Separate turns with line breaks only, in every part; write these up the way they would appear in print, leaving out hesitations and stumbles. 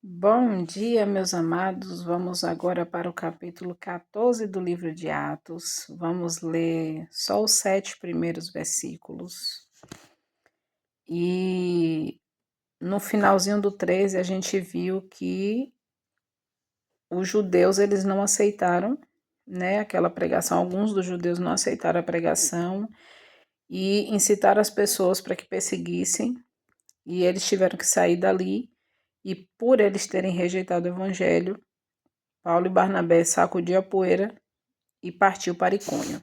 Bom dia, meus amados. Vamos agora para o capítulo 14 do livro de Atos. Vamos ler só os 7 primeiros versículos. E no finalzinho do 13 a gente viu que os judeus eles não aceitaram, né, aquela pregação. Alguns dos judeus não aceitaram a pregação e incitaram as pessoas para que perseguissem. E eles tiveram que sair dali. E por eles terem rejeitado o evangelho, Paulo e Barnabé sacudiu a poeira e partiu para Icônio.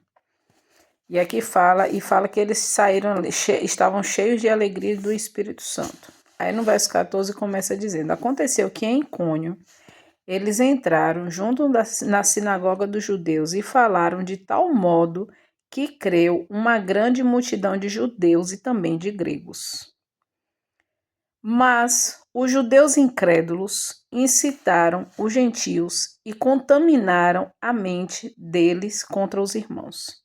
E aqui fala que eles saíram, estavam cheios de alegria do Espírito Santo. Aí no verso 14 começa dizendo: aconteceu que em Icônio eles entraram junto na sinagoga dos judeus e falaram de tal modo que creu uma grande multidão de judeus e também de gregos. Mas os judeus incrédulos incitaram os gentios e contaminaram a mente deles contra os irmãos.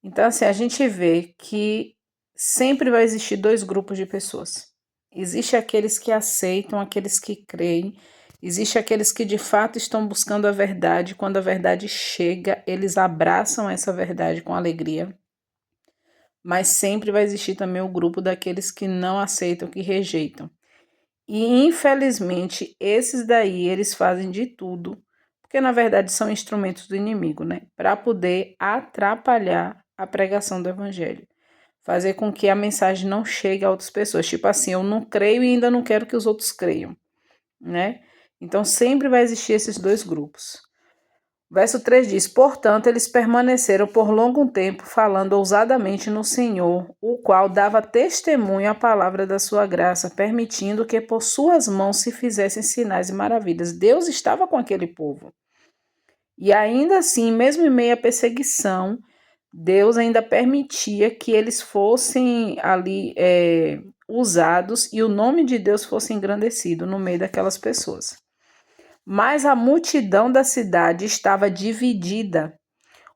Então, assim, a gente vê que sempre vai existir dois grupos de pessoas. Existe aqueles que aceitam, aqueles que creem, existe aqueles que de fato estão buscando a verdade. Quando a verdade chega, eles abraçam essa verdade com alegria. Mas sempre vai existir também o grupo daqueles que não aceitam, que rejeitam. E infelizmente, esses daí, eles fazem de tudo, porque na verdade são instrumentos do inimigo, né? Para poder atrapalhar a pregação do evangelho. Fazer com que a mensagem não chegue a outras pessoas. Tipo assim, eu não creio e ainda não quero que os outros creiam, né? Então sempre vai existir esses dois grupos. Verso 3 diz: portanto, eles permaneceram por longo tempo falando ousadamente no Senhor, o qual dava testemunho à palavra da sua graça, permitindo que por suas mãos se fizessem sinais e maravilhas. Deus estava com aquele povo. E ainda assim, mesmo em meio à perseguição, Deus ainda permitia que eles fossem ali usados e o nome de Deus fosse engrandecido no meio daquelas pessoas. Mas a multidão da cidade estava dividida.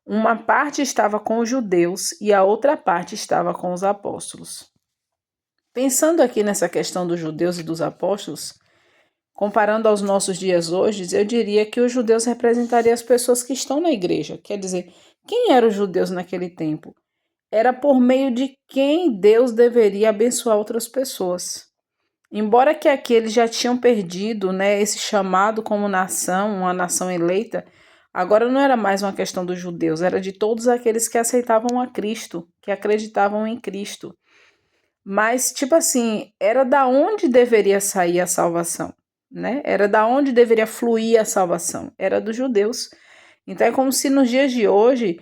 Uma parte estava com os judeus e a outra parte estava com os apóstolos. Pensando aqui nessa questão dos judeus e dos apóstolos, comparando aos nossos dias hoje, eu diria que os judeus representariam as pessoas que estão na igreja. Quer dizer, quem eram os judeus naquele tempo? Era por meio de quem Deus deveria abençoar outras pessoas. Embora que aqui eles já tinham perdido, né, esse chamado como nação, uma nação eleita, agora não era mais uma questão dos judeus, era de todos aqueles que aceitavam a Cristo, que acreditavam em Cristo. Mas, tipo assim, era da onde deveria sair a salvação, né? Era da onde deveria fluir a salvação, era dos judeus. Então é como se nos dias de hoje,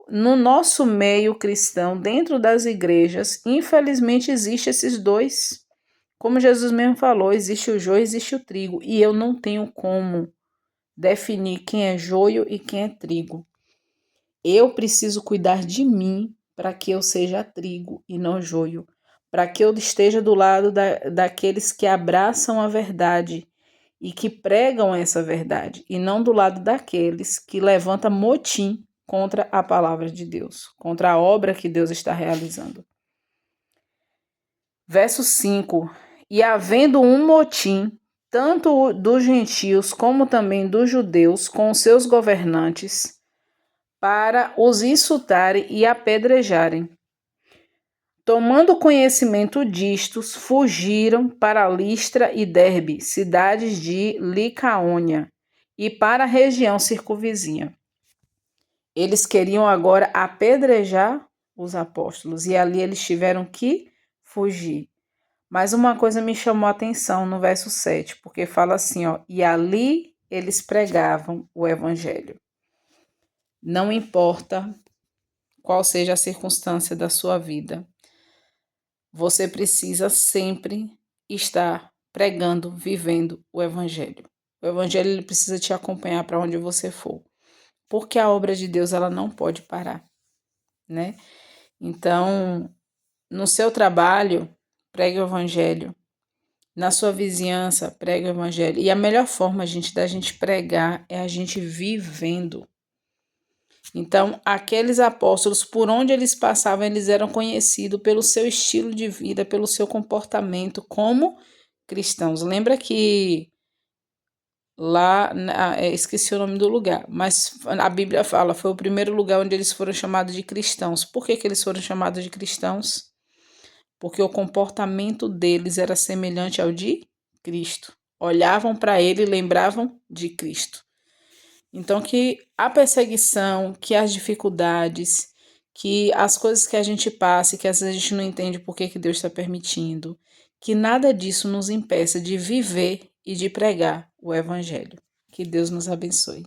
no nosso meio cristão, dentro das igrejas, infelizmente existe esses dois. Como Jesus mesmo falou, existe o joio, existe o trigo, e eu não tenho como definir quem é joio e quem é trigo. Eu preciso cuidar de mim para que eu seja trigo e não joio, para que eu esteja do lado daqueles que abraçam a verdade e que pregam essa verdade, e não do lado daqueles que levantam motim contra a palavra de Deus, contra a obra que Deus está realizando. Verso 5: e havendo um motim, tanto dos gentios como também dos judeus, com os seus governantes, para os insultarem e apedrejarem. Tomando conhecimento distos, fugiram para Listra e Derbe, cidades de Licaônia, e para a região circunvizinha. Eles queriam agora apedrejar os apóstolos, e ali eles tiveram que fugir. Mas uma coisa me chamou a atenção no verso 7, porque fala assim, ó, e ali eles pregavam o evangelho. Não importa qual seja a circunstância da sua vida, você precisa sempre estar pregando, vivendo o evangelho. O evangelho ele precisa te acompanhar para onde você for, porque a obra de Deus ela não pode parar, né? Então, no seu trabalho, pregue o evangelho. Na sua vizinhança, pregue o evangelho. E a melhor forma, gente, da gente pregar é a gente vivendo. Então, aqueles apóstolos, por onde eles passavam, eles eram conhecidos pelo seu estilo de vida, pelo seu comportamento como cristãos. Lembra que lá, esqueci o nome do lugar, mas a Bíblia fala, foi o primeiro lugar onde eles foram chamados de cristãos. Por que eles foram chamados de cristãos? Porque o comportamento deles era semelhante ao de Cristo. Olhavam para ele e lembravam de Cristo. Então, que a perseguição, que as dificuldades, que as coisas que a gente passa e que às vezes a gente não entende por que Deus está permitindo, que nada disso nos impeça de viver e de pregar o Evangelho. Que Deus nos abençoe.